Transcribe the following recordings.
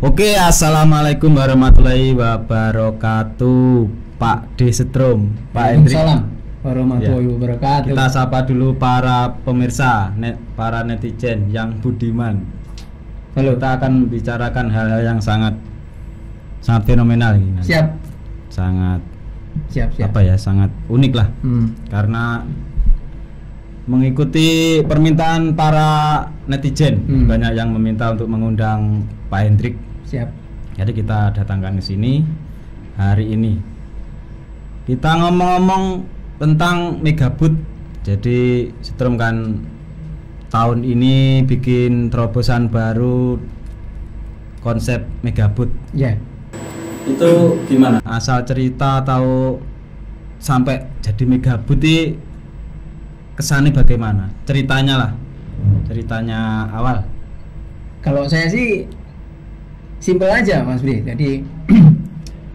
Oke, assalamualaikum warahmatullahi wabarakatuh, Pak D Setrum, Pak Hendrik. Waalaikumsalam warahmatullahi wabarakatuh. Kita sapa dulu para pemirsa, para netizen yang budiman. Halo. Kita akan bicarakan hal-hal yang sangat fenomenal ini. Siap. Sangat Siap. sangat unik lah. Karena mengikuti permintaan para netizen, banyak yang meminta untuk mengundang Pak Hendrik. Siap. Jadi kita datangkan ke sini hari ini. Kita ngomong-ngomong tentang Megaboot. Jadi Setrum kan tahun ini bikin terobosan baru konsep Megaboot. Ya. Itu gimana? Asal cerita atau sampai jadi Megaboot ini kesannya bagaimana? Ceritanya lah. Ceritanya awal. Kalau saya sih simpel aja Mas Bri. Jadi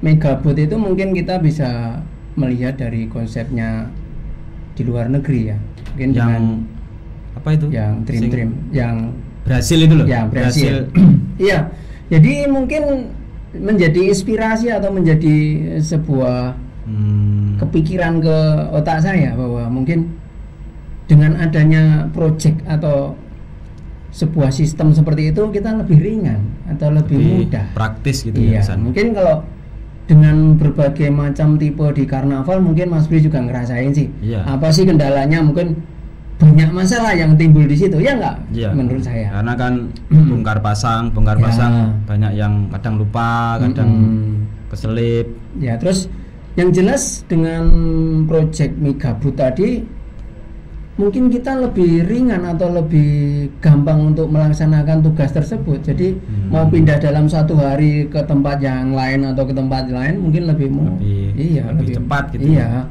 Megaboot itu mungkin kita bisa melihat dari konsepnya di luar negeri ya. Mungkin yang dengan apa itu? Yang Dream yang Brasil itu loh. Ya, Brasil. Iya. Jadi mungkin menjadi inspirasi atau menjadi sebuah kepikiran ke otak saya bahwa mungkin dengan adanya project atau sebuah sistem seperti itu kita lebih ringan atau lebih mudah, praktis gitu. Iya, ya, mungkin kalau dengan berbagai macam tipe di karnaval mungkin Mas Bri juga ngerasain sih. Iya. Apa sih kendalanya? Mungkin banyak masalah yang timbul di situ, ya enggak? Iya. Menurut saya. Karena kan bongkar pasang banyak yang kadang lupa, kadang keselip. Ya, terus yang jelas dengan project Megaboot tadi mungkin kita lebih ringan atau lebih gampang untuk melaksanakan tugas tersebut. Jadi mau pindah dalam satu hari ke tempat yang lain atau ke tempat lain mungkin lebih cepat gitu. Iya.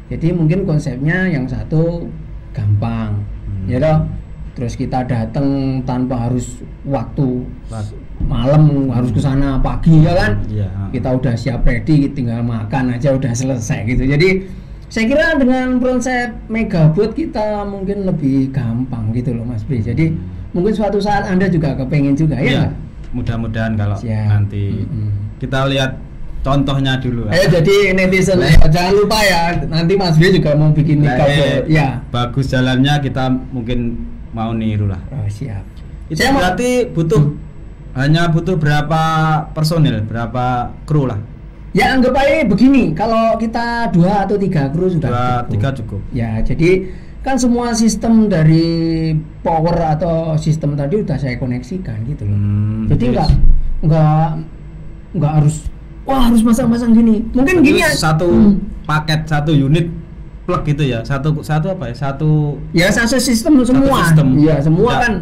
Jadi mungkin konsepnya yang satu gampang, ya toh. Terus kita datang tanpa harus waktu malam harus ke sana pagi ya kan. Iya. Kita udah siap ready, tinggal makan aja udah selesai gitu. Jadi saya kira dengan konsep Megaboot kita mungkin lebih gampang gitu loh Mas Bri. Jadi mungkin suatu saat Anda juga kepengen juga ya. Mudah-mudahan kalau Siap. nanti kita lihat contohnya dulu. Jadi netizen jangan lupa ya, nanti Mas Bri juga mau bikin Megaboot. Ya. Bagus jalannya kita mungkin mau niru lah. Oh, siap. Itu berarti hanya butuh berapa personil, berapa kru lah? Ya anggap aja begini, kalau kita 2 atau 3 kru sudah cukup. Ya, jadi kan semua sistem dari power atau sistem tadi udah saya koneksikan gitu loh. Jadi enggak harus masang-masang gini. Mungkin gini ya. Satu paket, satu unit plug gitu ya. Satu sistem semua. Iya, semua kan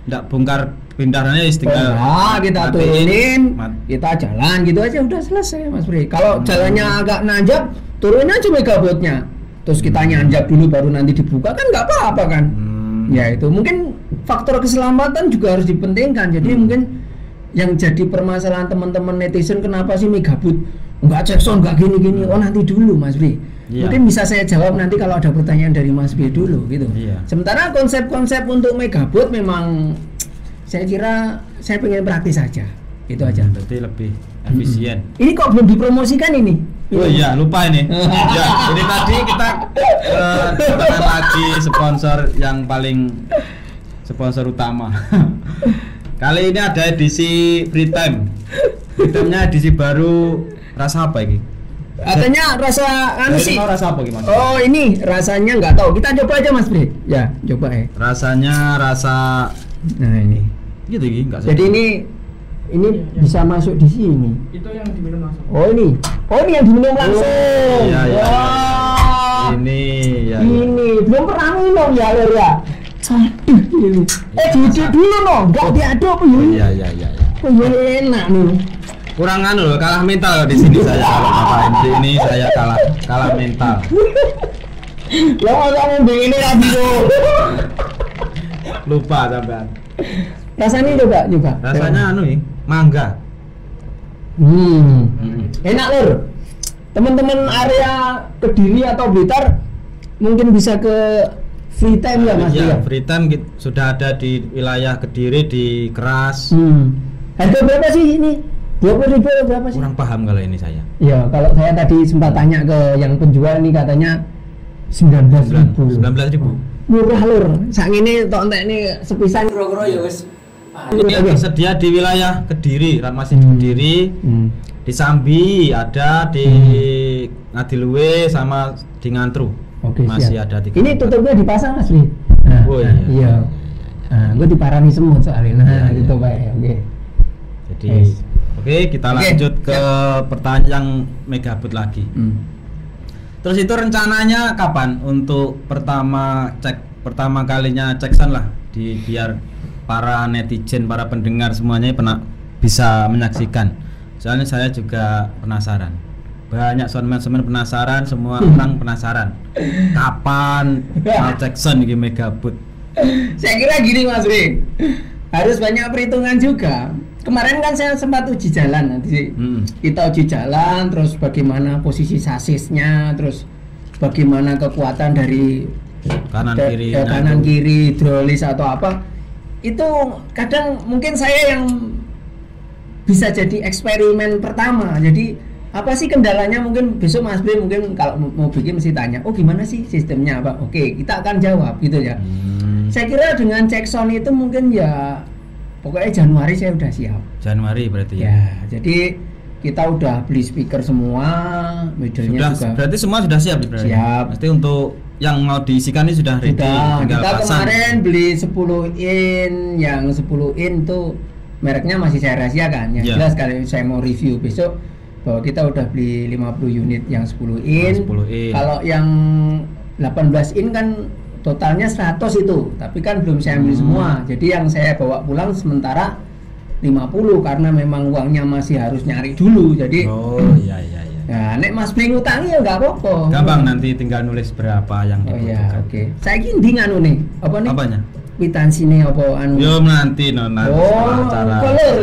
enggak bongkar pindahannya tinggal kita turunin, kita jalan gitu aja udah selesai Mas Bri. Kalau jalannya agak nanjak, turunin aja Megabootnya. Terus kita nanjak dulu baru nanti dibuka kan nggak apa-apa kan. Ya itu mungkin faktor keselamatan juga harus dipentingkan. Jadi mungkin yang jadi permasalahan teman-teman netizen kenapa sih Megaboot nggak cek sound nggak gini-gini. Oh nanti dulu Mas Bri. Mungkin bisa saya jawab nanti kalau ada pertanyaan dari Mas Bri dulu gitu. Sementara konsep-konsep untuk Megaboot memang saya kira saya pengen praktis saja, itu aja. Berarti lebih efisien. Ini kok belum dipromosikan ini? Oh iya, lupa ini. Ya, ini tadi kita kedatangan lagi sponsor utama. Kali ini ada edisi free time. Free time-nya edisi baru, rasa apa ini? Katanya rasa sih. Rasa apa gimana? Oh, ini rasanya nggak tahu. Kita coba aja Mas Bri. Ya, coba ya. Rasanya Nah ini. Gitu enggak. Jadi ini bisa masuk di sini. Itu yang diminum langsung. Oh ini yang diminum langsung. Iya. Wah. Ini ya. Ini belum pernah minum ya Ler ya. Aduh ini. Diaduk dulu no, enggak diaduk ini. Iya. Oh enak nih. Kurang loh, kalah mental di sini saya. Kalau ini saya kalah mental. Lo mau begini radio. Lupa sampean. Rasanya coba. Rasanya mangga. Enak Lur. Teman-teman area Kediri atau Blitar mungkin bisa ke free time ya Mas. Ya, free time sudah ada di wilayah Kediri di Keras. Harga berapa sih ini? 20.000 atau berapa sih? Kurang paham kalau ini saya. Ya, kalau saya tadi sempat tanya ke yang penjual ini katanya 19.000. 19.000. Murah lur. Sak ngene tok entekne sepisan kira-kira ya wis. Ini tersedia di wilayah Kediri, masih di Kediri. Di Sambi ada, di Ngadiluwe sama di Ngantru. Oke, masih siap. ada 3. Ini tutupnya dipasang asli. Nah, oh iya. Iya. Nah, gue diparani semut soalnya. Nah, iya, gitu iya. Pak. Oke. Jadi oke, kita lanjut ke pertanyaan yang megabit lagi. Terus itu rencananya kapan untuk pertama kalinya ceksan lah biar para netizen, para pendengar semuanya bisa menyaksikan. Soalnya saya juga penasaran. Banyak soundman penasaran, semua orang penasaran. Kapan ceksan ini megabit? Saya kira gini Mas Rik, harus banyak perhitungan juga. Kemarin kan saya sempat uji jalan nanti. Kita uji jalan, terus bagaimana posisi sasisnya, terus bagaimana kekuatan dari kanan kiri hidrolis atau apa. Itu kadang mungkin saya yang bisa jadi eksperimen pertama. Jadi apa sih kendalanya, mungkin besok Mas Bri mungkin kalau mau bikin mesti tanya, oh gimana sih sistemnya apa? Oke, kita akan jawab gitu ya. Saya kira dengan cek sound itu mungkin ya pokoknya Januari saya udah siap. Januari berarti ya. Jadi kita udah beli speaker semua, medianya juga. Berarti semua sudah siap berarti. Siap. Pasti untuk yang mau diisikan ini sudah ready. Kita kemarin beli 10 in, yang 10 in tuh mereknya masih saya rahasiakan. Yang jelas kalau saya mau review besok bahwa kita udah beli 50 unit yang 10 in. 10 in. Kalau yang 18 in kan totalnya 100 itu, tapi kan belum saya ambil semua. Jadi yang saya bawa pulang sementara 50 karena memang uangnya masih harus nyari dulu. Jadi iya. Nah, nek Mas Bri ngutangi ya enggak apa-apa. Gampang, nanti tinggal nulis berapa yang dibutuhkan. Iya, oke. Saiki ndi nganu nih? Apa nih? Apanya? Kwitansinya apa anu? Yo nanti acara.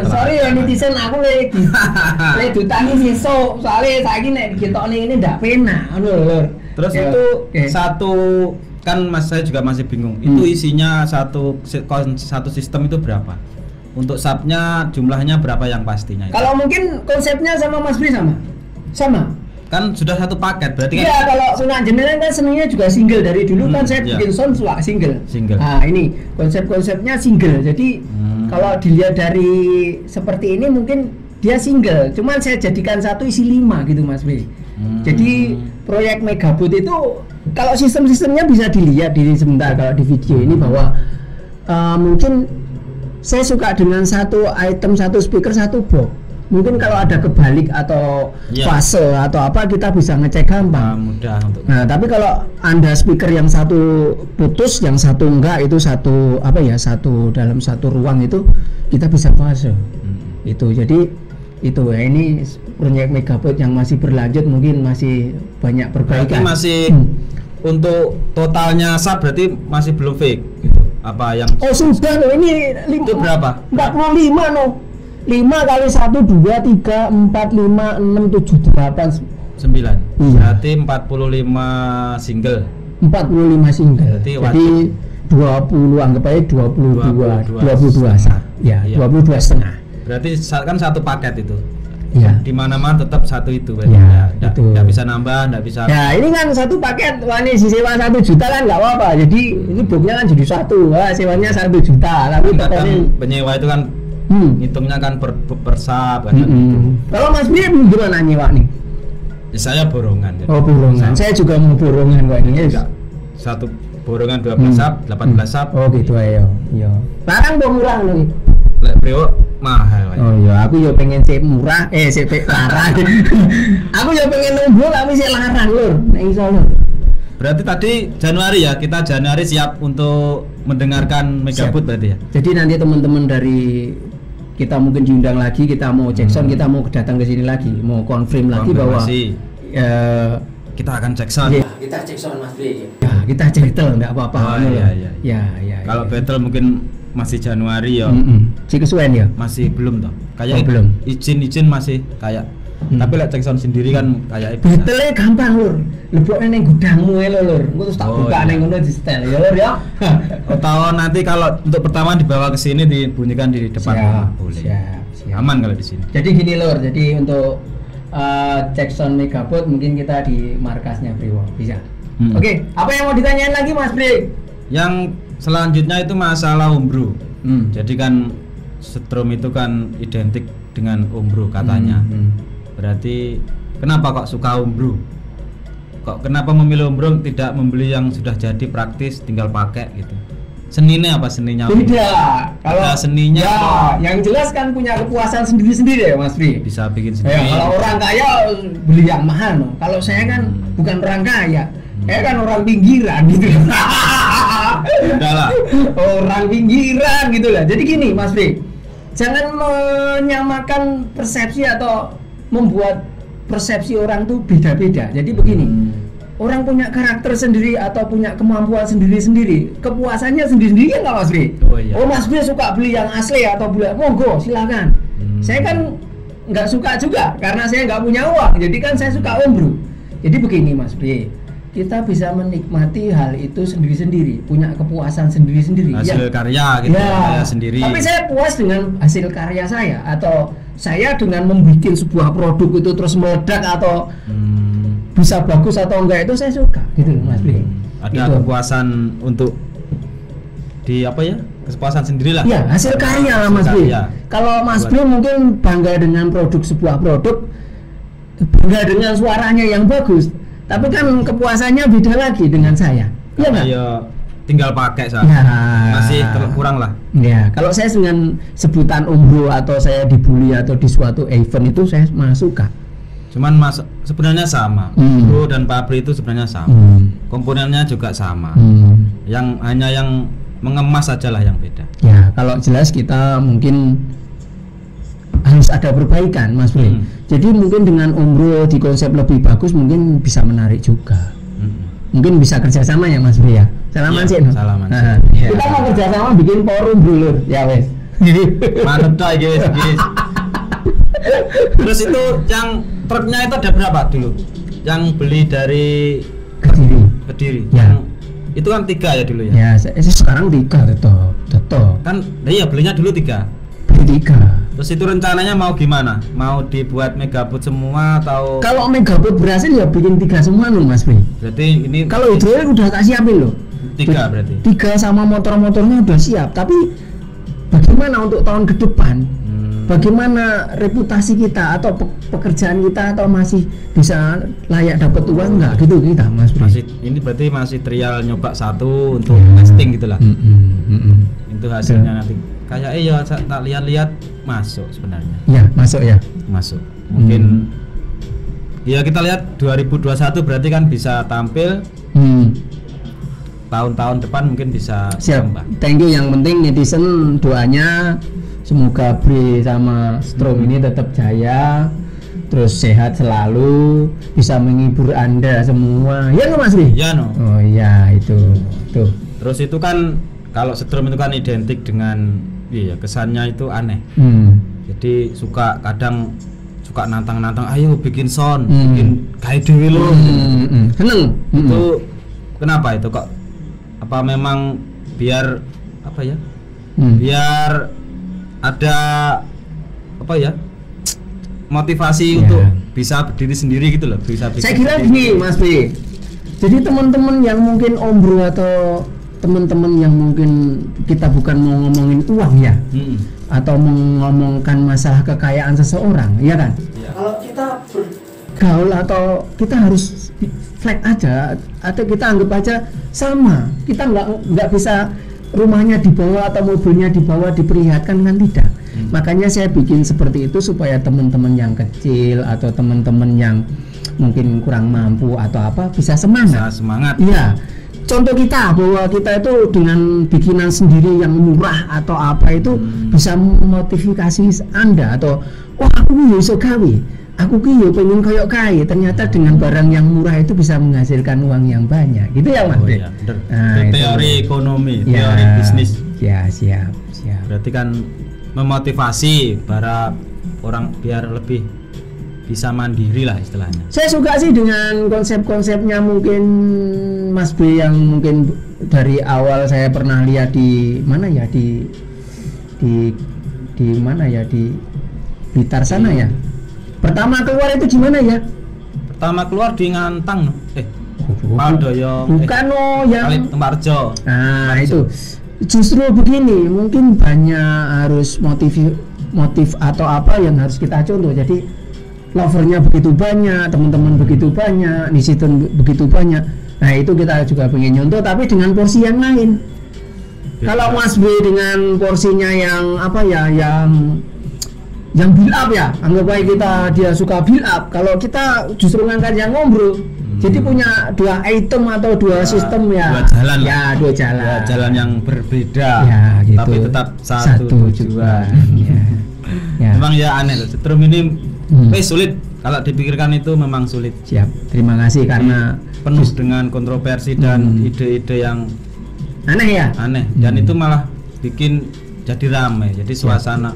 Sorry ya netizen aku le dutangi sesuk. Soalnya saiki nek ditokne ini ndak penak ngono lho. Terus itu satu kan Mas, saya juga masih bingung. Itu isinya satu sistem itu berapa? Untuk subnya jumlahnya berapa yang pastinya? Kalau mungkin konsepnya sama Mas Bri sama. Kan sudah satu paket berarti kan? Iya, kalau Sunan Jenengan kan senangnya juga single dari dulu kan saya bikin sound suka single. Nah ini konsepnya single. Jadi kalau dilihat dari seperti ini mungkin dia single. Cuman saya jadikan satu isi 5 gitu Mas Bri. Jadi proyek Megabit itu kalau sistem-sistemnya bisa dilihat di sebentar kalau di video ini bahwa mungkin saya suka dengan satu item, satu speaker, satu box. Mungkin kalau ada kebalik atau fase atau apa kita bisa ngecek gampang. Mudah untuk. Nah, tapi kalau Anda speaker yang satu putus, yang satu enggak, itu satu dalam satu ruang itu kita bisa fase. Itu jadi itu ya, ini proyek Megabit yang masih berlanjut, mungkin masih banyak perbaikan. Berarti masih untuk totalnya sub berarti masih belum fake gitu. Apa yang sudah loh, ini itu berapa? 45 no. 5 kali 1 2 3 4 5 6 7 8 9. Berarti 45 single. 45 single. Jadi 20 anggap aja 22 sub. Ya, 22 setengah. Berarti kan satu paket itu. Ya. Di mana-mana tetap satu itu. Ya, itu. Nggak bisa nambah, nggak bisa. Ya, ini kan satu paket. Wah, ini sewa 1 juta kan nggak apa-apa. Jadi ini boxnya kan jadi satu. Wah, sewanya 1 juta. Tapi kan penyewa itu kan hitungnya kan per sub kan. Kalau Mas Bri gimana nyewa nih? Ya, saya borongan. Oh, borongan. Saya juga mau borongan kok ini. Satu borongan 12 sub, 18 sub. Oh, gitu ayo. Iya. Larang kok murah nih. Lek Brio mahal. Oh iya, aku ya pengen sih murah, sih larang. Aku ya pengen nunggu tapi sih larang lur. Nek iso lur. Berarti tadi Januari ya, kita Januari siap untuk mendengarkan Megabit berarti ya. Jadi nanti teman-teman dari kita mungkin diundang lagi, kita mau cek sound, kita mau datang ke sini lagi, mau confirm lagi bahwa kita akan cek sound. Ya, kita cek sound Mas Bri. Ya, kita cek battle enggak apa-apa. Ya. Kalau battle mungkin masih Januari ya. Kesuwen ya? Masih belum toh. Kayak belum. Izin masih kayak. Tapi lek cek sound sendiri kan kayak battle gampang lur. Lebokne ning gudangmu lur. Engko terus tak buka ning ngono di setel ya lur ya. Atau nanti kalau untuk pertama dibawa ke sini dibunyikan di depan rumah boleh. Siap. Aman kalau di sini. Jadi gini Lur, jadi untuk cek sound Megabot mungkin kita di markasnya Brewok bisa. Oke, apa yang mau ditanyain lagi Mas Bre? Yang selanjutnya itu masalah Umbro. Jadi kan Strom itu kan identik dengan Umbro katanya. Berarti kenapa kok suka Umbro? Kok kenapa memilih Umbro tidak membeli yang sudah jadi praktis tinggal pakai gitu? Seninya apa seninya? Tidak. Kalau seninya ya, yang jelas kan punya kepuasan sendiri-sendiri ya Mas Bre. Bisa bikin sendiri. Ya, kalau orang kaya beli yang mahal. No. Kalau saya kan bukan orang kaya. Saya kan orang pinggiran gitu. Udahlah. Orang pinggiran gitu lah. Jadi gini Mas Bre, jangan menyamakan persepsi atau membuat persepsi orang tuh beda-beda. Jadi begini, orang punya karakter sendiri atau punya kemampuan sendiri-sendiri, kepuasannya sendiri-sendiri kan nggak Mas Bre? Oh Mas Bre suka beli yang asli atau beli, monggo silakan. Saya kan nggak suka juga karena saya nggak punya uang, jadi kan saya suka Umbro. Jadi begini Mas Bre, kita bisa menikmati hal itu sendiri-sendiri, punya kepuasan sendiri-sendiri. Hasil karya gitu ya, sendiri. Tapi saya puas dengan hasil karya saya atau saya dengan membuat sebuah produk itu terus meledak atau bisa bagus atau enggak itu saya suka gitu loh Mas Bre. Ada gitu. kepuasan untuk di apa ya? Kepuasan sendiri lah. Ya, hasil karya lah Mas Bre. Kalau Mas Bre mungkin bangga dengan sebuah produk, bangga dengan suaranya yang bagus. Tapi kan kepuasannya beda lagi dengan saya. Iya enggak? Ya tinggal pakai saja. Ya. Masih kurang lah. Ya, kalau saya dengan sebutan Umbro atau saya dibully atau di suatu event itu saya malah suka. Cuman sebenarnya sama. Umbro dan pabrik itu sebenarnya sama. Komponennya juga sama. Yang hanya yang mengemas sajalah yang beda. Ya, kalau jelas kita mungkin harus ada perbaikan Mas Bre. Jadi mungkin dengan Umbro di konsep lebih bagus mungkin bisa menarik juga. Mungkin bisa kerjasama ya Mas Bre ya. Salaman sih. Salaman. Ya. Kita mau kerjasama bikin forum dulu ya wes. Mantap guys. Terus itu yang truknya itu ada berapa dulu? Yang beli dari Kediri. Ya. Itu kan 3 ya dulu ya? Ya, sekarang 3 tetap. Kan iya belinya dulu 3. Beli 3. Terus itu rencananya mau gimana? Mau dibuat Megabot semua atau? Kalau Megabot berhasil ya bikin 3 semua loh Mas Bre. Berarti ini kalau hidrolik udah tak siapin loh. 3 berarti. 3 sama motor-motornya udah siap. Tapi bagaimana untuk tahun ke depan? Bagaimana reputasi kita atau pekerjaan kita atau masih bisa layak dapat uang nggak gitu kita Mas Bre? Ini berarti masih trial nyoba satu untuk testing gitulah. Itu hasilnya nanti. Kayak ya tak lihat-lihat masuk sebenarnya. Ya masuk ya. Masuk. Mungkin ya kita lihat 2021 berarti kan bisa tampil. Tahun-tahun depan mungkin bisa siap. Thank you. Yang penting netizen doanya semoga Bre sama Strom ini tetap jaya, terus sehat selalu, bisa menghibur Anda semua. Ya nggak Mas Bre? Ya no. Oh iya itu. Tuh. Terus itu kan kalau Strom itu kan identik dengan iya kesannya itu aneh. Jadi kadang suka nantang-nantang, ayo bikin sound, bikin kayak dewe lo. Seneng. Itu kenapa itu kok? Apa memang biar apa ya? Biar ada apa ya? Motivasi untuk bisa berdiri sendiri gitu loh, bisa saya kira gini Mas B. Jadi teman-teman yang mungkin Umbro atau teman-teman yang mungkin kita bukan mau ngomongin uang ya, atau mengomongkan masalah kekayaan seseorang, ya kan? Ya. Kalau kita bergaul atau kita harus flat aja, atau kita anggap aja sama, kita nggak bisa rumahnya dibawa atau mobilnya dibawa diperlihatkan kan tidak. Makanya saya bikin seperti itu supaya teman-teman yang kecil atau teman-teman yang mungkin kurang mampu atau apa bisa semangat. Bisa semangat. Iya. Contoh kita bahwa kita itu dengan bikinan sendiri yang murah atau apa itu bisa memotivasi Anda atau wah aku bisa gawe, aku ki pengen koyok kai, ternyata dengan barang yang murah itu bisa menghasilkan uang yang banyak, gitu ya Mas. Iya, nah, teori ekonomi, ya, teori bisnis. Ya siap. Berarti kan memotivasi para orang biar lebih bisa mandiri lah istilahnya. Saya suka sih dengan konsep-konsepnya mungkin Mas B yang mungkin dari awal saya pernah lihat di mana ya di mana ya di Blitar sana ya. Pertama keluar itu gimana ya? Pertama keluar di Ngantang. Padoyo. Bukan yang Kali Temparjo. Nah, itu. Justru begini, mungkin banyak harus motif atau apa yang harus kita contoh. Jadi lovernya begitu banyak, teman-teman begitu banyak, di situ begitu banyak. Nah, itu kita juga pengen nyontoh tapi dengan porsi yang lain. Kalau Mas B dengan porsinya yang apa ya, yang build up ya, anggap baik dia suka build up. Kalau kita justru ngangkat yang ngobrol. Jadi punya dua item atau dua sistem ya. Dua jalan. Ya, dua jalan. Dua jalan yang berbeda. Ya, gitu. Tapi tetap satu tujuan. Ya. Memang ya aneh loh. Setrum ini sulit. Kalau dipikirkan itu memang sulit. Siap. Terima kasih karena penuh dengan kontroversi dan ide-ide yang aneh ya. Aneh. Dan itu malah bikin jadi ramai. Jadi suasana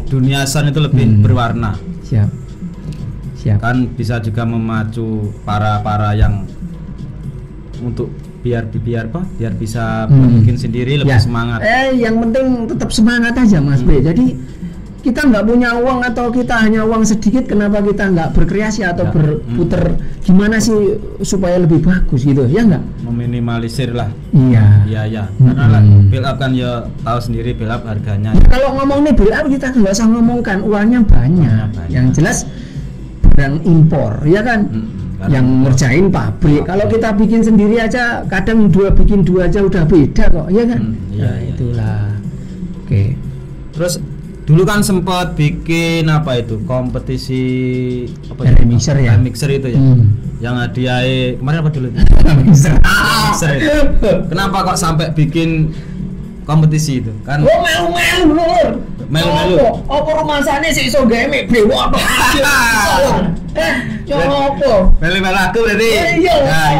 dunia sound itu lebih berwarna. Siap. Kan bisa juga memacu para yang untuk biar bisa bikin sendiri lebih semangat. Yang penting tetap semangat aja Mas B. Jadi kita nggak punya uang atau kita hanya uang sedikit, kenapa kita nggak berkreasi atau berputar gimana sih supaya lebih bagus gitu ya nggak? Meminimalisir lah. Iya. Karena build up kan ya tahu sendiri build up harganya. Kalau ngomong nih build up kita nggak usah ngomongkan uangnya banyak. Yang jelas barang impor ya kan, yang ngerjain pabrik. Kalau kita bikin sendiri aja kadang bikin dua aja udah beda kok ya kan. Itulah. Oke. Terus dulu kan sempat bikin apa itu kompetisi apa remixer ya, remixer itu ya, yang hadiah kemarin apa dulu remixer itu. Kenapa kok sampai bikin kompetisi itu kan? Melu. Apa rumasane sik iso gawe mek blewo apa? Yo opo? Melu aku berarti. Iya.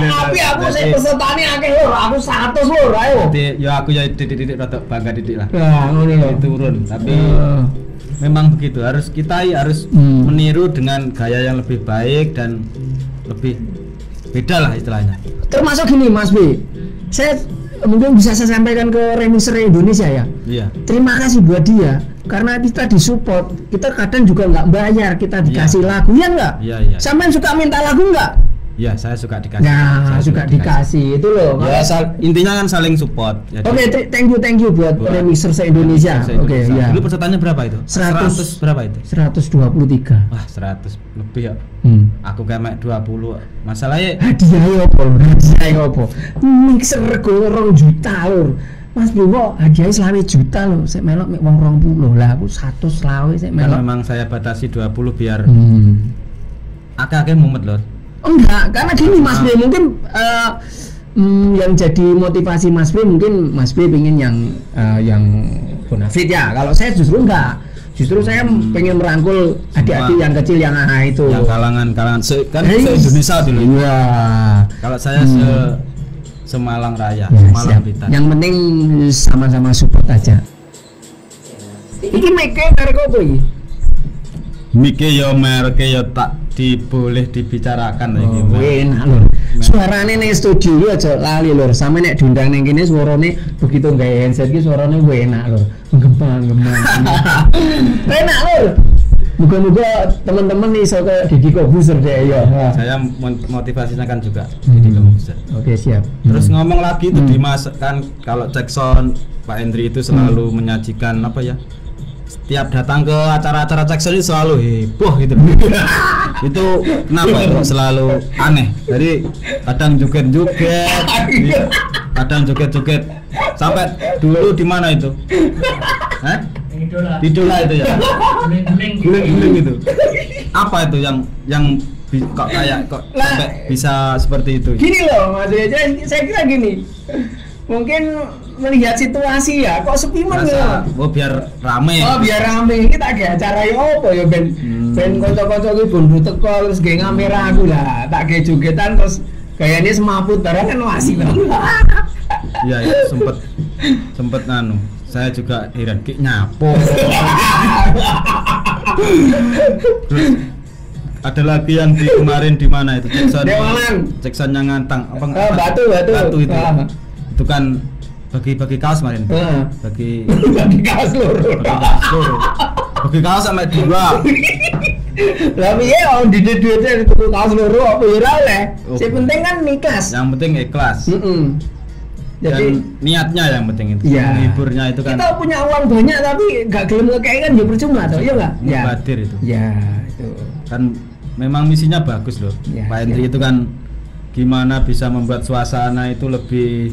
Tapi aku sik pesertane akeh lho, aku 100 lho, ayo. Berarti ya aku ya titik-titik rada bangga titik lah. Nah, ngono lho. Turun, tapi memang begitu. Kita harus meniru dengan gaya yang lebih baik dan lebih beda lah istilahnya. Termasuk gini Mas B. Saya mungkin bisa saya sampaikan ke remixer Indonesia ya. Iya. Terima kasih buat dia karena kita disupport. Kita kadang juga nggak bayar, kita dikasih lagu ya nggak? Iya. Sampean suka minta lagu nggak? Iya, saya suka dikasih. Nah, suka dikasih itu loh. Ya, intinya kan saling support. Oke, thank you buat remixer se-Indonesia. Oke, ya. Dulu pesertanya berapa itu? 100 berapa itu? 123. Wah, 100 lebih ya. Aku kayak 20. Masalahnya hadiah opo? Mixer rego 2 juta lho. Mas Bro, hadiahnya selawe juta lho. Saya melok mek wong 20 lah, aku 100 selawe saya melok. Memang saya batasi 20 biar akeh-akeh mumet lho. Enggak, karena gini Mas B, mungkin yang jadi motivasi Mas B mungkin Mas B pengen yang bonafit ya. Kalau saya justru enggak. Justru saya pengen merangkul adik-adik yang kecil yang itu. Yang kalangan se-Indonesia dulu. Iya. Kalau saya Semalang Raya, ya, Malang Blitar. Yang penting sama-sama support aja. Iki mic merek apa iki? Mic yo merek yo tak boleh dibicarakan iki. Enak lho. Suarane ning studio aja lali lho. Sampe nek diundang ning kene suarane begitu gawe headset iki suarane enak lho. Menggembang. Enak lho. Moga-moga teman-teman nih ke Didi Kobuser deh ya. Saya motivasinya kan juga Didi Kobuser. Oke, siap. Terus ngomong lagi itu dimasukkan kalau cek sound Pak Hendri itu selalu menyajikan apa ya? Setiap datang ke acara-acara cek sound itu selalu heboh gitu. Itu kenapa itu selalu aneh. Jadi kadang joget-joget, kadang joget-joget. Sampai dulu di mana itu? Idola itu ya. Guling-guling itu. Apa itu yang kok sampai bisa seperti itu? Gini loh Mas, saya kira gini. Mungkin melihat situasi ya, kok sepi banget. Oh biar rame. Kita ada acara apa ya ben kanca-kanca iki bondo teko terus gawe kamera aku lah, tak gawe jogetan terus gayane semaput barang kan asik banget. Iya, sempet nganu. Saya juga heran ki nyapo. Terus ada lagi yang di kemarin di mana itu? Jackson yang Ngantang apa? Batu itu. Itu kan bagi kaos kemarin. Bagi kaos seluruh. Bagi kaos sampai 2. Lah piye om duit-duitnya tuku kaos loro apa ya ora oleh. Sing penting kan ikhlas. Yang penting ikhlas. Jadi dan niatnya yang penting itu. Ya, menghiburnya itu kan. Kita punya uang banyak tapi enggak gelem ngekei kan ya percuma toh, iya enggak? Ya. Mubadir itu. Ya, itu. Kan memang misinya bagus loh. Ya, Pak Hendri itu kan gimana bisa membuat suasana itu lebih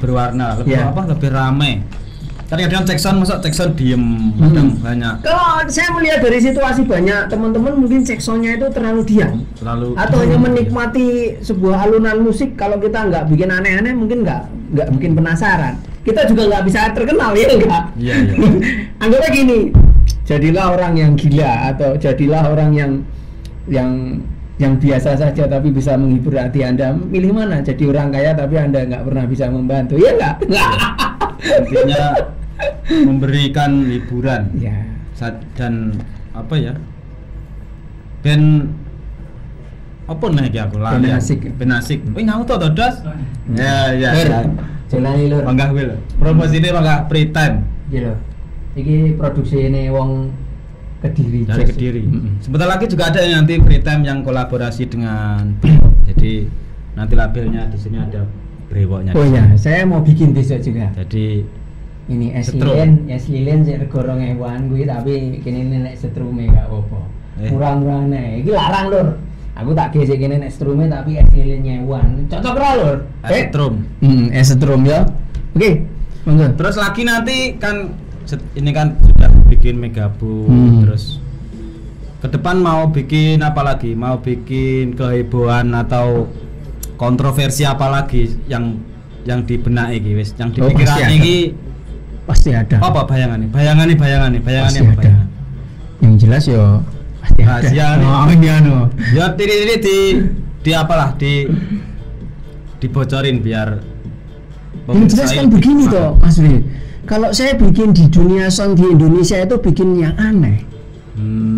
berwarna, lebih lebih ramai. Kadang-kadang cek sound diem, kadang banyak. Kalau saya melihat dari situasi banyak teman-teman mungkin cek soundnya itu terlalu diam, atau hanya menikmati sebuah alunan musik. Kalau kita nggak bikin aneh-aneh mungkin nggak bikin penasaran. Kita juga nggak bisa terkenal ya enggak? Iya. Anggapnya gini, jadilah orang yang gila atau jadilah orang yang biasa saja tapi bisa menghibur hati Anda. Pilih mana? Jadi orang kaya tapi Anda nggak pernah bisa membantu, ya enggak? Intinya memberikan hiburan ya. Dan apa ya, ben apa nih aku lah ben asik ngau to Das ya jalani lur manggah kuwi lho promosine manggah free time iki lho iki produksi ini wong Kediri dari Kediri. Sebentar lagi juga ada yang nanti free time yang kolaborasi dengan jadi nanti labelnya di sini ada brewoknya. Oh ya, saya mau bikin besok juga. Jadi ini es lilin sing rego 2000-an kuwi tapi kene nek setrume gak apa-apa. Murah-murah nek. Iki larang, Lur. Aku tak gesek kene nek setrume tapi es lilin 1000-an. Cocok ora, Lur? Setrum. Es setrum ya. Oke. Monggo. Terus lagi nanti kan ini kan sudah bikin Megabooth terus ke depan mau bikin apa lagi? Mau bikin kehebohan atau kontroversi apa lagi yang dibenak iki wis, yang dipikiran iki pasti ada. Apa bayangannya Pasti apa ada. bayangan? Yang jelas yo pasti rahasia ada. Oh iya no. Ya ini di apalah dibocorin biar yang jelas kan begini toh Mas Ri. Kalau saya bikin di dunia sound di Indonesia itu bikin yang aneh.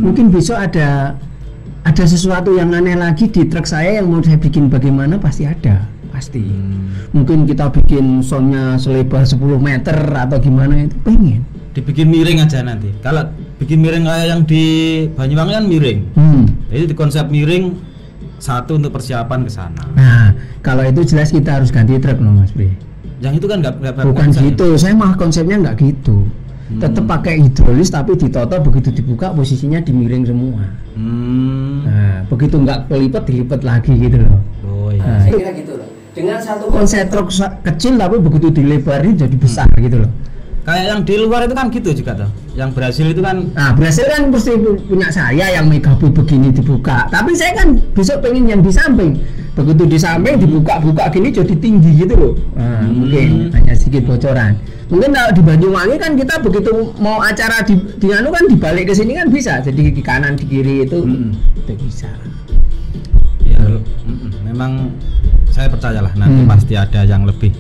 Mungkin besok ada sesuatu yang aneh lagi di truk saya yang mau saya bikin bagaimana pasti ada. Pasti. Mungkin kita bikin soundnya selebar 10 meter atau gimana itu pengen. Dibikin miring aja nanti. Kalau bikin miring kayak yang di Banyuwangi kan miring. Jadi di konsep miring satu untuk persiapan ke sana. Nah, kalau itu jelas kita harus ganti truk loh Mas Bre. Yang itu kan nggak bukan gitu. Saya mah konsepnya nggak gitu. Tetap pakai hidrolis tapi ditoto begitu dibuka posisinya dimiring semua. Nah, begitu nggak kelipet dilipat lagi gitu loh. Oh iya. Nah, kira gitu loh. Dengan satu konsep truk kecil tapi begitu dilebarin jadi besar gitu loh. Kayak yang di luar itu kan gitu juga tuh. Yang Brasil itu kan. Nah, Brasil kan pasti punya saya yang Megabooth begini dibuka. Tapi saya kan besok pengen yang di samping. Begitu di samping dibuka-buka gini jadi tinggi gitu loh. Nah, mungkin hanya sedikit bocoran. Mungkin kalau di Banyuwangi kan kita begitu mau acara di anu kan dibalik ke sini kan bisa. Jadi di kanan di kiri itu bisa. Ya, memang saya percayalah nanti pasti ada yang lebih.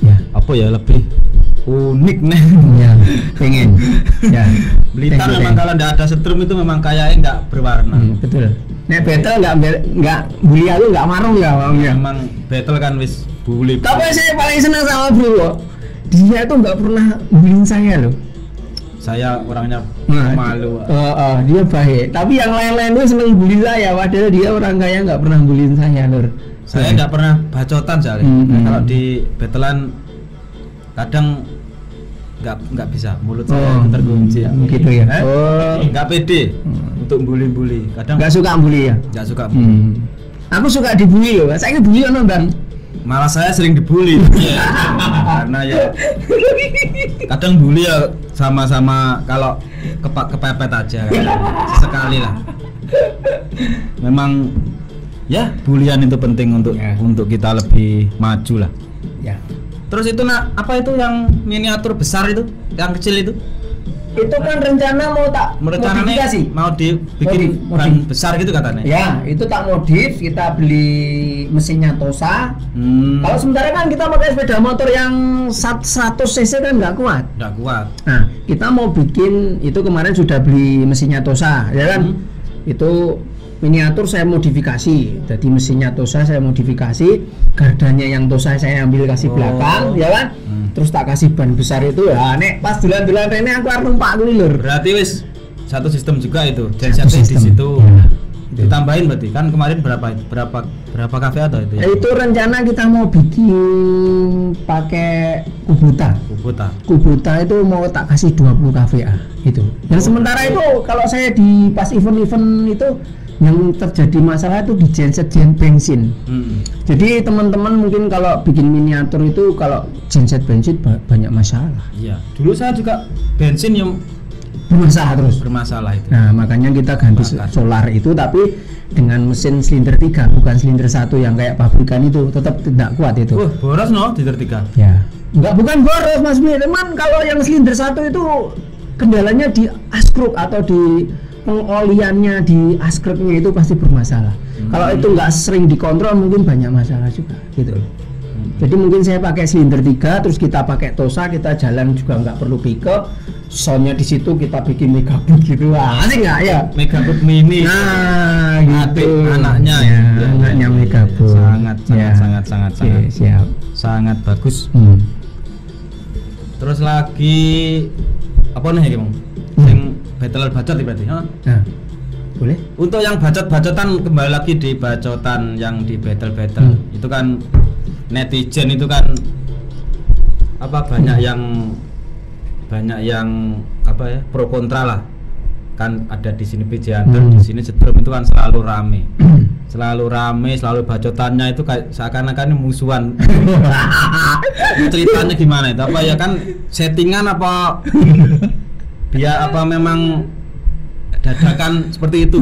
Ya, apa ya lebih unik nih. Ya, pengen. Ya. Blitar memang kalau enggak ada setrum itu memang kayaknya enggak berwarna. Betul. Nek battle enggak bully aku enggak marung ya, memang battle kan wis bully. Tapi saya paling senang sama Bro. Dia tuh enggak pernah bullying saya loh. Saya orangnya malu. Dia baik. Tapi yang lain-lain tuh seneng bully saya, padahal dia orang kaya enggak pernah bullying saya, Lur. Saya enggak pernah bacotan soalnya. Kalau di battlean kadang nggak bisa, mulut saya terkunci gitu ya. Nggak pede untuk bully kadang nggak suka bully ya. Nggak suka aku suka dibully loh, saya dibully ono Bang, malah saya sering dibully. Karena ya kadang bully ya sama-sama kalau kepepet aja kan. Sesekali lah memang ya bulian itu penting untuk kita lebih maju lah ya. Terus itu apa itu yang miniatur besar itu, yang kecil itu? Itu kan rencana mau modifikasi. Mau dibikin ban besar gitu katanya. Ya, itu tak modif, kita beli mesinnya Tosa. Kalau sementara kan kita pakai sepeda motor yang 100 cc kan nggak kuat. Nggak kuat. Nah, kita mau bikin itu kemarin sudah beli mesinnya Tosa, ya kan? Itu miniatur saya modifikasi, jadi mesinnya Tosa saya modifikasi, gardanya yang Tosa saya ambil kasih belakang, ya kan? Terus tak kasih ban besar itu, ya nek pas dolan-dolan rene aku arep numpak kuwi lur. Berarti wis satu sistem juga itu, gensetnya di situ. Ya. Ditambahin berarti kan kemarin berapa kafe atau itu ya? Itu rencana kita mau bikin pakai Kubota itu mau tak kasih 20 kVA itu. Yang sementara itu kalau saya di pas event-event itu yang terjadi masalah itu di genset bensin. Jadi teman-teman mungkin kalau bikin miniatur itu kalau genset bensin banyak masalah. Iya. Dulu saya juga bensin yang bermasalah itu. Nah, makanya kita ganti solar itu tapi dengan mesin silinder 3 bukan silinder 1 yang kayak pabrikan itu, tetap tidak kuat itu. Boros no silinder 3. Ya. Bukan boros Mas Bi, teman kalau yang silinder 1 itu kendalanya di askruk atau di pengoliannya di askruknya itu pasti bermasalah. Kalau itu nggak sering dikontrol mungkin banyak masalah juga gitu. Jadi mungkin saya pakai silinder 3 terus kita pakai Tosa, kita jalan juga nggak perlu pickup. Soundnya di situ kita bikin Megaboot gitu. Asik nggak ya? Megaboot mini. Nah, gitu. Anaknya ya, anaknya Megaboot. Sangat siap. Sangat bagus. Terus lagi apa nih Bang? Yang battle bacot berarti, ha? Nah, boleh. Untuk yang bacot-bacotan kembali lagi di bacotan yang di battle. Itu kan netizen itu kan apa banyak yang apa ya pro kontra lah kan, ada di sini PJ Hunter, di sini Setrum itu kan selalu rame selalu bacotannya itu kayak seakan-akan musuhan. Ceritanya gimana itu, apa ya kan settingan apa biar apa memang dadakan seperti itu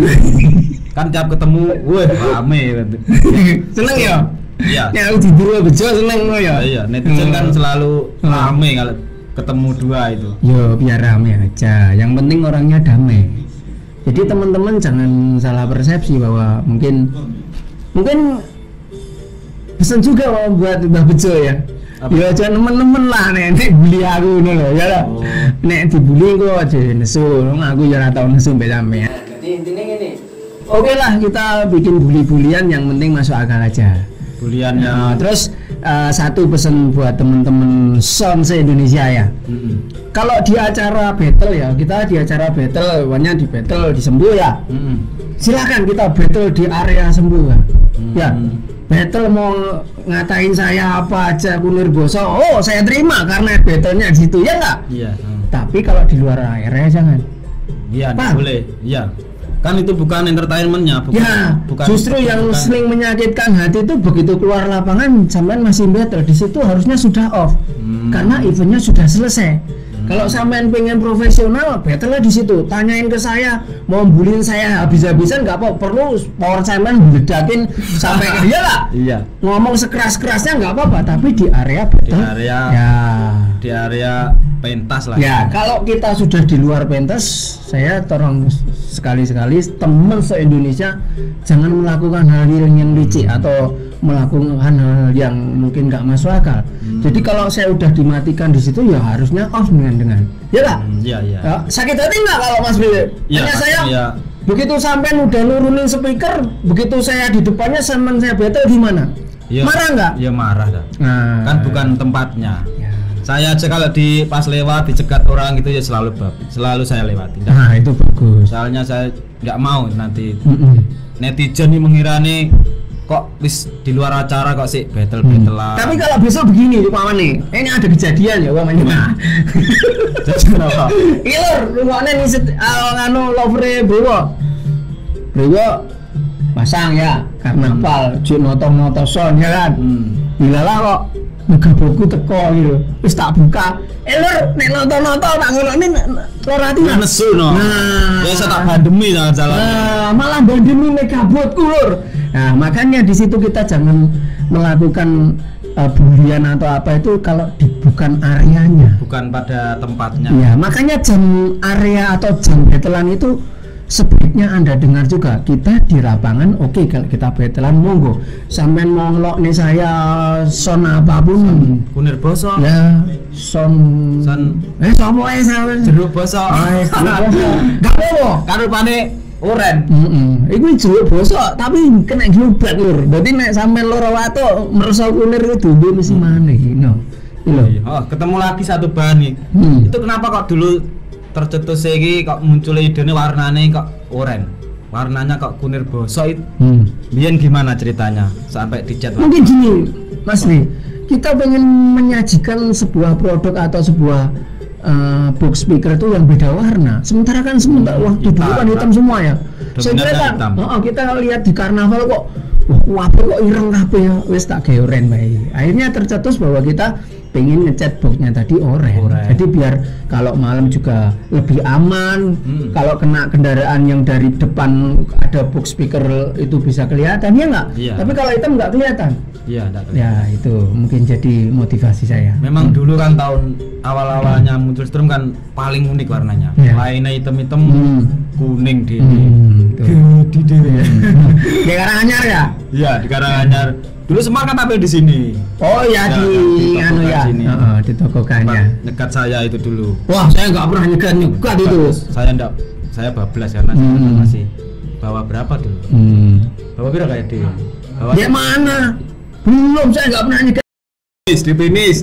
kan, tiap ketemu wah rame seneng ya. Iya. Ya aku diburu bejo seneng lo ya. Iya, netizen kan selalu rame kalau ketemu dua itu. Yo biar rame aja. Yang penting orangnya damai. Jadi teman-teman jangan salah persepsi bahwa mungkin pesan juga mau buat Mbah Bejo ya. Ya aja temen-temen lah nek bully aku ngono lho ya lah. Nek dibully kok aja nesu, aku ya ora tau nesu mbek sampean. Jadi intinya gini. Oke lah kita bikin bully-bulian yang penting masuk akal aja. Buliannya. Nah, terus satu pesan buat temen-temen sound se-Indonesia ya. Kalau di acara battle ya, kita di acara battle, pokoknya di battle di Sembuh ya. Silakan kita battle di area Sembuh ya. Ya. Battle mau ngatain saya apa aja Kunir Boso, oh saya terima karena battlenya di situ ya enggak? Iya. Tapi kalau di luar area jangan. Iya, boleh. Iya. Kan itu bukan entertainmentnya, bukan justru yang sering menyakitkan hati itu begitu keluar lapangan sampean masih battle, di situ harusnya sudah off karena eventnya sudah selesai. Kalau sampean pengen profesional, battle di situ. Tanyain ke saya, mau bullying saya habis-habisan nggak apa, perlu power sampean bedakin sampai ke dia lah. Iya. Ngomong sekeras-kerasnya nggak apa-apa, tapi di area battle. Di area pentas lah. Ya, kalau kita sudah di luar pentas, saya tolong sekali-sekali teman se-Indonesia jangan melakukan hal-hal yang licik atau melakukan hal-hal yang mungkin nggak masuk akal. Jadi kalau saya udah dimatikan di situ ya harusnya off dengan ya lah. Iya. Ya, sakit hati nggak kalau Mas Billy? Hanya saya begitu sampean udah nurunin speaker, begitu saya di depannya sampean saya battle gimana? Ya, marah nggak? Ya marah dah. Nah, kan bukan tempatnya. Ya. Saya aja kalau pas lewat dicegat orang gitu ya selalu saya lewati. Nah itu bagus. Soalnya saya nggak mau nanti netizen nih mengira nih kok di luar acara kok sih battle-battlean. Tapi kalau besok begini Pak nih, ini ada kejadian ya umpamanya. Kejadian apa? Ilur, rumahnya nih nganu lovere Brewo pasang ya karnaval, noto son ya kan. Bilalah kok Megaboku teko gitu. Wis tak buka. Lur, nek nonton tak ngono lor ati nesu no. Nah, wis tak bandemi jalan. Malah bandemi Megabotku lur. Nah, makanya di situ kita jangan melakukan bulian atau apa itu kalau bukan areanya, bukan pada tempatnya. Ya, makanya jam area atau jam battlean itu sebaiknya Anda dengar juga. Kita di lapangan oke, kalau kita battlean monggo. Sampean mau ngelok nih saya son apapun. Kunir Boso. Ya, son. Sopo ae sampean? Jeruk Boso. Gak apa-apa. Karupane oren. Iku jeruk bosok tapi kena globat lur. Dadi nek sampean loro watuk merasa kunir itu duwe mesti maneh no. Oh, ketemu lagi satu bahan nih. Itu kenapa kok dulu tercetus iki kok muncul idene warnane kok oren? Warnanya kok kunir bosok itu. Biyen gimana ceritanya sampai dicat? Mungkin gini, Mas Ri. Kita pengen menyajikan sebuah produk atau sebuah box speaker itu yang beda warna. Sementara kan waktu dulu kan hitam semua ya. Saya kan, kita lihat di karnaval kok, wah kok ireng kabeh ya, wis tak gawe oren bae. Akhirnya tercetus bahwa kita pengen ngecat boxnya tadi oren. Jadi biar kalau malam juga lebih aman. Kalau kena kendaraan yang dari depan ada box speaker itu bisa kelihatan ya nggak? Iya. Tapi kalau hitam nggak kelihatan. Iya, enggak kelihatan. Ya itu mungkin jadi motivasi saya. Memang dulu kan tahun awal-awalnya muncul Strum kan paling unik warnanya. Lainnya hitam-hitam, kuning di di Karanganyar ya? Iya, di Karanganyar. Dulu Semar kan tampil di sini. Oh ya, di anu ya. Di toko Kanya. Nyegat saya itu dulu. Wah, saya nggak pernah nyegat itu. Saya bablas karena masih bawa berapa dulu? Bawa berapa kayak dia? Dia mana? Belum, saya nggak pernah nyegat. Di finish.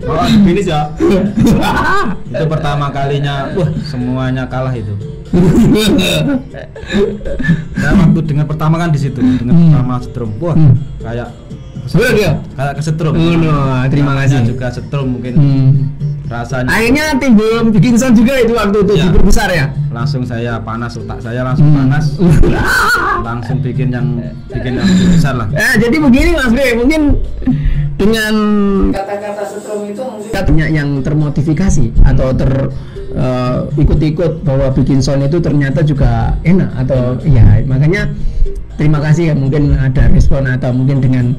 Oh, di finish ya. Itu pertama kalinya, semuanya kalah itu. Saya waktu dengar pertama kan di situ, dengar pertama Setrum. Wah, kayak kesetrum. Terima kasih. Juga Setrum mungkin rasanya. Akhirnya timbul bikin sound juga itu waktu itu diperbesar ya. Langsung saya panas, otak saya langsung panas. Langsung bikin yang lebih besar lah. Jadi begini Mas Bre, mungkin dengan kata-kata Setrum itu mungkin katanya yang termotivasi atau ikut-ikut bahwa bikin sound itu ternyata juga enak atau ya makanya terima kasih ya, mungkin ada respon atau mungkin dengan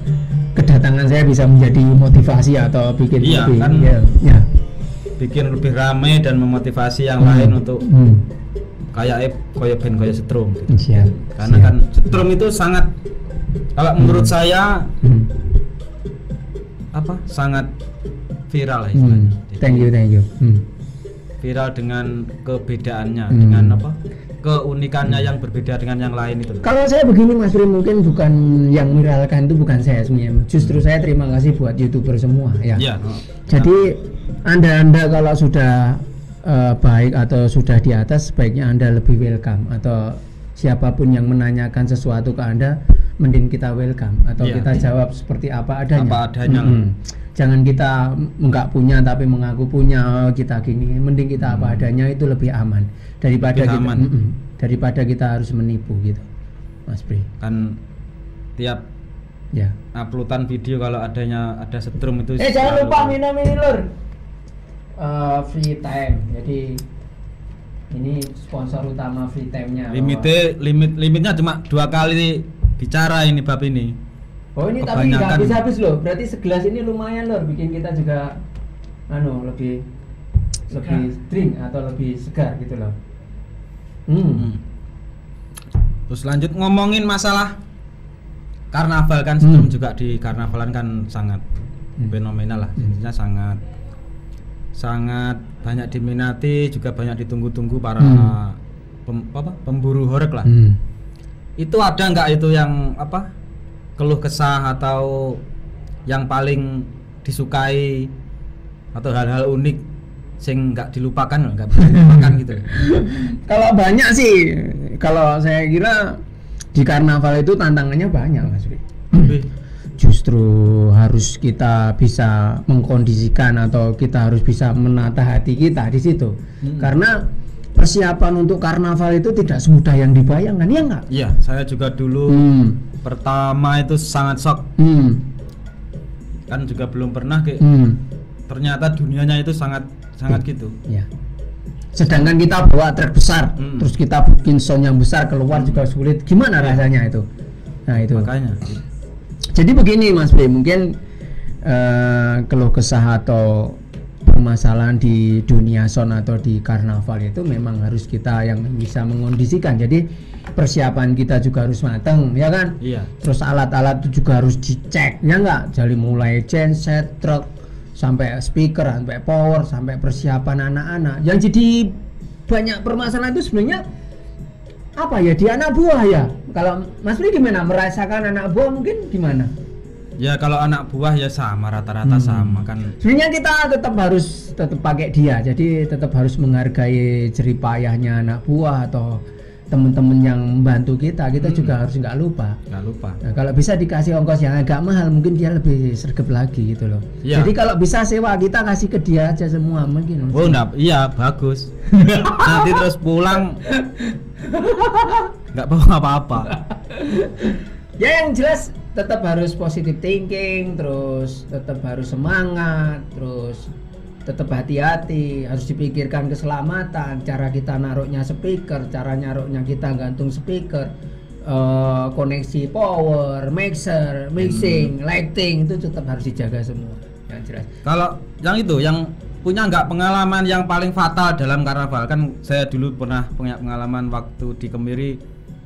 kedatangan saya bisa menjadi motivasi atau bikin lebih kan, bikin lebih ramai dan memotivasi yang lain untuk kayak band kayak Setrum gitu. Karena kan Setrum itu sangat kalau menurut saya sangat viral lah istilahnya. Thank you. Viral dengan kebedaannya, dengan keunikannya yang berbeda dengan yang lain itu. Kalau saya begini Mas Ri, mungkin bukan yang viralkan itu bukan saya sebenarnya. Justru saya terima kasih buat YouTuber semua ya. Jadi Anda kalau sudah baik atau sudah di atas, sebaiknya Anda lebih welcome, atau siapapun yang menanyakan sesuatu ke Anda, mending kita welcome atau kita jawab seperti apa adanya. Jangan kita nggak punya tapi mengaku punya, kita gini. Mending kita apa adanya, itu lebih aman daripada kita harus menipu gitu, Mas Pri. Kan tiap uploadan video kalau ada Setrum itu. Jangan lupa minum ini lur. Free time. Jadi ini sponsor utama free time-nya. Limitnya cuma 2 kali bicara ini bab ini. Oh ini tapi nggak habis-habis loh. Berarti segelas ini lumayan loh, bikin kita juga lebih drink atau lebih segar gitu loh. Terus lanjut ngomongin masalah karnaval kan, Setrum juga di karnavalan kan sangat fenomenal lah. Intinya sangat banyak diminati, juga banyak ditunggu-tunggu para pemburu horeg lah. Itu ada nggak itu yang keluh kesah atau yang paling disukai atau hal-hal unik sing nggak dilupakan gitu? Kalau banyak sih, kalau saya kira di karnaval itu tantangannya banyak Mas Ri. Justru harus kita bisa mengkondisikan atau kita harus bisa menata hati kita di situ. Karena persiapan untuk karnaval itu tidak semudah yang dibayangkan, ya enggak? Iya, saya juga dulu pertama itu sangat shock. Kan juga belum pernah ternyata dunianya itu sangat gitu. Ya. Sedangkan kita bawa trek besar, terus kita bikin sound yang besar keluar juga sulit. Gimana rasanya itu? Nah itu. Makanya. Jadi begini Mas Bri, mungkin keluh kesah atau permasalahan di dunia sound atau di karnaval itu memang harus kita yang bisa mengondisikan. Jadi persiapan kita juga harus matang, ya kan? Iya. Terus alat-alat itu juga harus dicek, ya enggak? Jadi mulai genset, truk, sampai speaker, sampai power, sampai persiapan anak-anak. Yang jadi banyak permasalahan itu sebenarnya apa ya di anak buah ya. Kalau Mas Pri gimana merasakan anak buah mungkin gimana? Ya kalau anak buah ya sama, rata-rata sama kan. Sebenarnya kita tetap pakai dia, jadi tetap harus menghargai jerih payahnya anak buah atau teman-teman yang membantu kita juga harus nggak lupa. Nah, kalau bisa dikasih ongkos yang agak mahal, mungkin dia lebih sergap lagi gitu loh. Ya. Jadi kalau bisa sewa kita kasih ke dia aja semua mungkin. Oh enggak, iya bagus. Nanti terus pulang nggak bawa apa-apa. Ya yang jelas tetap harus positive thinking, terus tetap harus semangat, terus tetap hati-hati, harus dipikirkan keselamatan, cara kita naruhnya speaker, cara naruhnya kita gantung speaker, koneksi power, mixer, mixing, lighting itu tetap harus dijaga semua. Yang jelas. Kalau yang itu yang punya nggak pengalaman yang paling fatal dalam karnaval, kan saya dulu pernah punya pengalaman waktu di Kemiri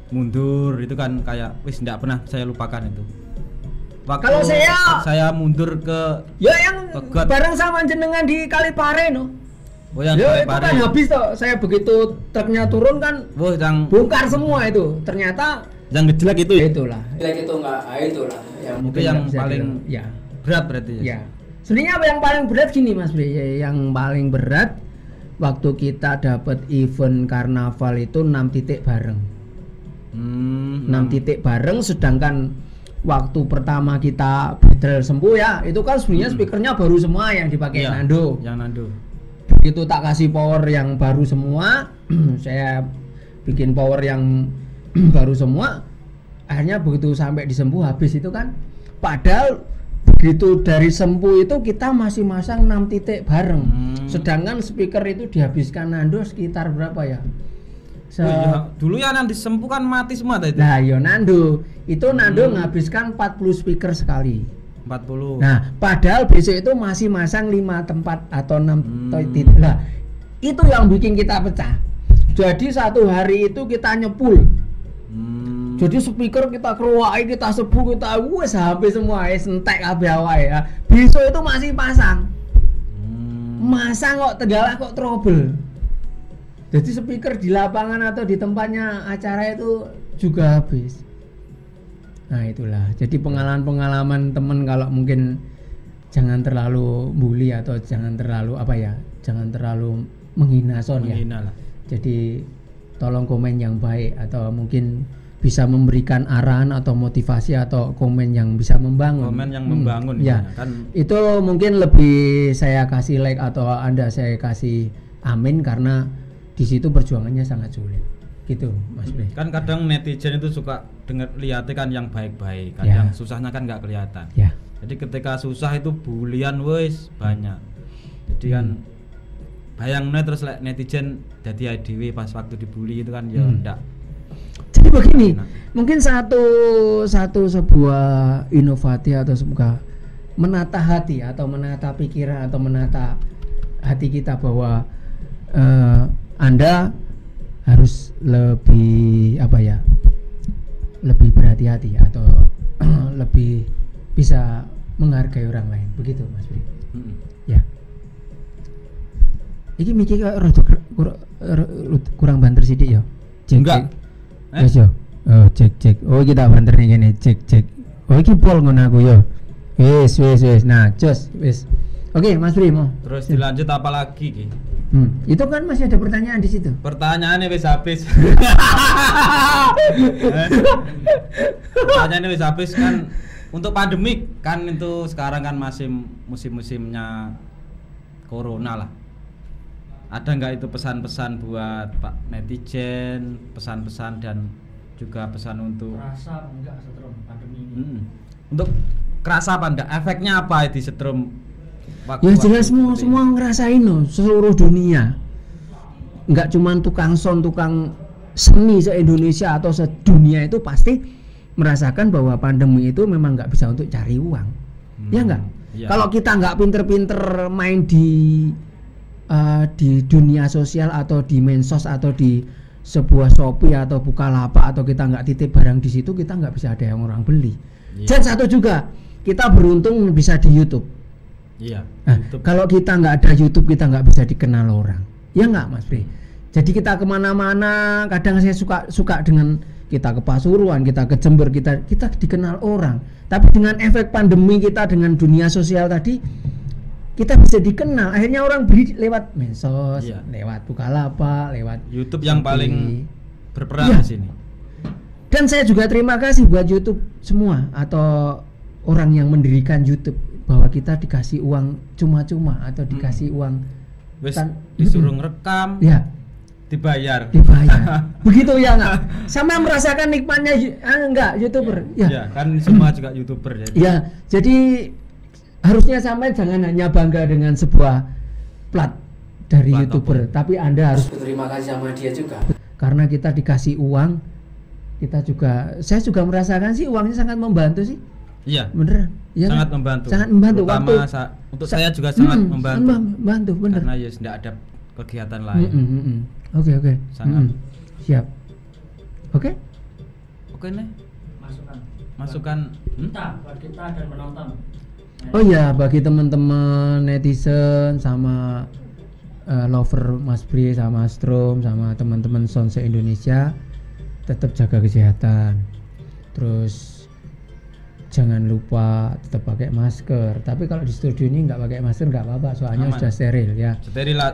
mundur itu kan kayak wis nggak pernah saya lupakan itu. Waktu kalau saya mundur ke ya yang bareng sama jenengan di Kalipare no. Oh yang ya, Kalipare. Itu kan habis toh. Saya begitu truknya turun kan yang bongkar semua itu. Ternyata yang gejlek itu. Itulah. Gejlek itu enggak, itulah. Yang mungkin yang paling ya berat berarti ya. Ya. Sebenarnya yang paling berat gini Mas Bri, yang paling berat waktu kita dapat event karnaval itu 6 titik bareng. 6 titik bareng, sedangkan waktu pertama kita battle sembuh ya, itu kan sebenarnya speakernya baru semua yang dipakai ya, Nando. Yang Nando. Begitu tak kasih power yang baru semua, saya bikin power yang baru semua, akhirnya begitu sampai disembuh habis itu kan, padahal begitu dari sembuh itu kita masih masang 6 titik bareng. Sedangkan speaker itu dihabiskan Nando sekitar berapa ya? Dulu ya yang disembuh kan mati semua tadi. Nah, yo Nando. Itu Nando menghabiskan 40 speaker sekali. 40. Nah, padahal besok itu masih masang 5 tempat atau 6 titik. Nah, itu yang bikin kita pecah. Jadi satu hari itu kita nyepul. Jadi speaker kita keruai, kita sepuh, kita wes habis semua, entek kabeh awake ya. Besok itu masih pasang. Masang kok Tegalah kok trouble. Jadi speaker di lapangan atau di tempatnya acara itu juga habis. Nah itulah. Jadi pengalaman-pengalaman temen kalau mungkin jangan terlalu bully atau jangan terlalu jangan terlalu menghina son ya. Lah. Jadi tolong komen yang baik atau mungkin bisa memberikan arahan atau motivasi atau komen yang bisa membangun. Komen yang membangun ya. Kan. Itu mungkin lebih saya kasih like atau Anda saya kasih amin karena di situ perjuangannya sangat sulit, gitu, Mas Bri. Kan kadang netizen itu suka lihatnya kan yang baik-baik, kadang susahnya kan nggak kelihatan. Ya. Jadi ketika susah itu bulian wes banyak. Jadi kan bayangnya terus netizen jadi IDW pas waktu dibully itu kan ya enggak. Jadi begini, mungkin sebuah inovasi atau sebuah menata hati atau menata pikiran atau menata hati kita bahwa Anda harus lebih lebih berhati-hati atau lebih bisa menghargai orang lain, begitu Mas Bri. Ya. Iki mikir kurang banter sidik ya. Enggak. Wes yo. Oh, cek. Oh, kita banter nih gini, cek. Oh, iki pol ngono aku yo. Wes. Nah, jos, wes. Oke, Mas Bri mau. Terus dilanjut apa lagi ki? Itu kan masih ada pertanyaan di situ. Pertanyaannya wis habis. Pertanyaannya wis habis kan untuk pandemik kan itu sekarang kan masih musim-musimnya corona lah. Ada nggak itu pesan-pesan buat Pak netizen, pesan-pesan dan juga pesan untuk kerasa enggak setrum pandemi ini? Untuk kerasa apa enggak? Efeknya apa di setrum? Ya jelas semua ngerasain loh, seluruh dunia. Enggak cuman tukang sound, tukang seni se-Indonesia atau sedunia itu pasti merasakan bahwa pandemi itu memang nggak bisa untuk cari uang. Ya enggak? Ya. Kalau kita nggak pinter-pinter main di dunia sosial atau di mensos atau di sebuah Shopee atau Bukalapak atau kita nggak titip barang di situ, kita nggak bisa ada yang orang beli. Ya. Dan satu juga, kita beruntung bisa di YouTube. Iya. Nah, kalau kita nggak ada YouTube, kita nggak bisa dikenal orang. Ya nggak, Mas Bri. Jadi kita kemana-mana, kadang saya suka dengan kita ke Pasuruan, kita ke Jember, kita dikenal orang. Tapi dengan efek pandemi kita dengan dunia sosial tadi, kita bisa dikenal. Akhirnya orang beli lewat medsos, lewat Bukalapak, lewat YouTube yang paling berperan di sini. Dan saya juga terima kasih buat YouTube semua atau orang yang mendirikan YouTube, bahwa kita dikasih uang cuma-cuma atau dikasih uang disuruh ngerekam. Ya. Dibayar. Begitu ya enggak? Sama merasakan nikmatnya enggak YouTuber. Ya, kan semua juga YouTuber jadi. Ya, jadi harusnya sampai jangan hanya bangga dengan sebuah plat dari YouTuber, tapi Anda harus berterima kasih sama dia juga. Karena kita dikasih uang, saya juga merasakan sih uangnya sangat membantu sih. Iya. Bener. Ya, sangat membantu. Sangat membantu. Untuk saya juga sangat membantu. Bener. Karena ya tidak ada kegiatan lain. Oke. Sangat. Siap. Oke nih. Masukan kita dan menonton. Oh ya, bagi teman-teman netizen sama lover Mas Bri sama Strom sama teman-teman Sonse Indonesia, tetap jaga kesehatan. Terus jangan lupa tetap pakai masker. Tapi kalau di studio ini nggak pakai masker nggak apa-apa, soalnya sudah steril ya.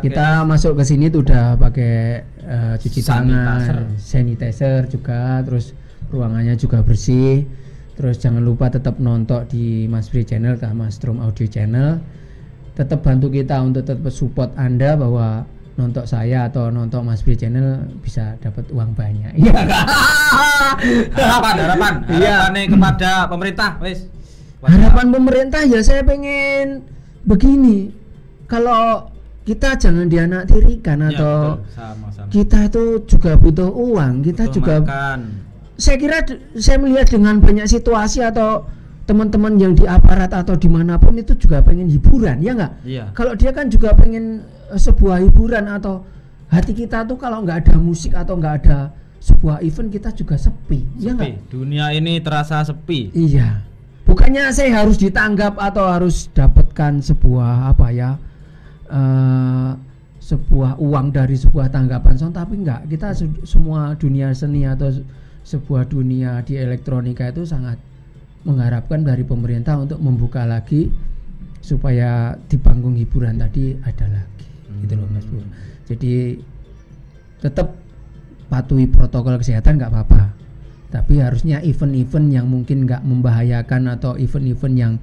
Kita masuk ke sini tuh udah pakai cuci tangan, sanitizer juga, terus ruangannya juga bersih. Terus jangan lupa tetap nonton di Mas Bri Channel ke Mas Strom Audio Channel. Tetap bantu kita untuk tetap support Anda bahwa nonton saya atau nonton Mas Bri Channel bisa dapat uang banyak. Iya. harapan kepada pemerintah, wes. Harapan pemerintah ya saya pengen begini. Kalau kita jangan dianaktirikan atau sama. Kita itu juga butuh uang, kita butuh juga makan. Saya kira saya melihat dengan banyak situasi atau teman-teman yang di aparat atau dimanapun itu juga pengen hiburan, ya nggak? Iya. Kalau dia kan juga pengen sebuah hiburan, atau hati kita tuh kalau nggak ada musik atau nggak ada sebuah event kita juga sepi. Ya nggak? Dunia ini terasa sepi. Iya. Bukannya saya harus ditanggap atau harus dapatkan sebuah sebuah uang dari sebuah tanggapan sound, tapi enggak. Kita semua dunia seni atau sebuah dunia di elektronika itu sangat mengharapkan dari pemerintah untuk membuka lagi supaya di panggung hiburan tadi ada lagi. Gitu loh Mas Bro. Jadi tetap patuhi protokol kesehatan nggak apa-apa, tapi harusnya event-event yang mungkin nggak membahayakan atau event-event yang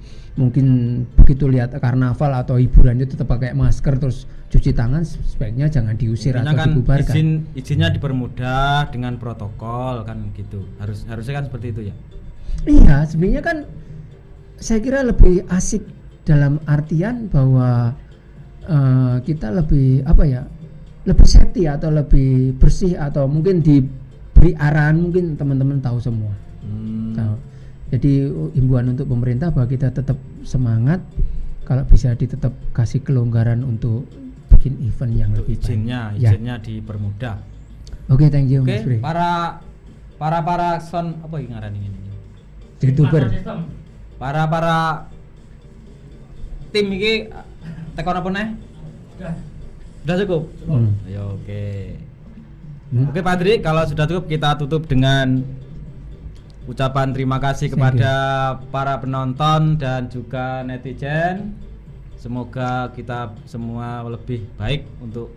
mungkin begitu lihat karnaval atau hiburan itu tetap pakai masker terus cuci tangan, sebaiknya jangan diusir atau kan dibubarkan. Izinnya dipermudah dengan protokol kan gitu. Harusnya kan seperti itu ya. Iya, sebenarnya kan saya kira lebih asik dalam artian bahwa kita lebih lebih safety atau lebih bersih, atau mungkin diberi arahan, mungkin teman-teman tahu semua. Jadi himbauan untuk pemerintah bahwa kita tetap semangat, kalau bisa tetap kasih kelonggaran untuk bikin event yang lebih izinnya dipermudah. Oke, thank you Mas Bri. Para son apa yang ngaran ini? YouTuber. Para tim ini tekon apa nih? Sudah cukup. Ya oke. Oke Pak Dri, kalau sudah cukup kita tutup dengan ucapan terima kasih kepada para penonton dan juga netizen. Semoga kita semua lebih baik untuk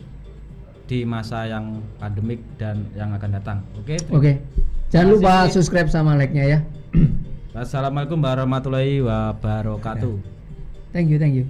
di masa yang pandemik dan yang akan datang. Oke. Jangan lupa subscribe sama like-nya ya. Wassalamualaikum warahmatullahi wabarakatuh. Thank you.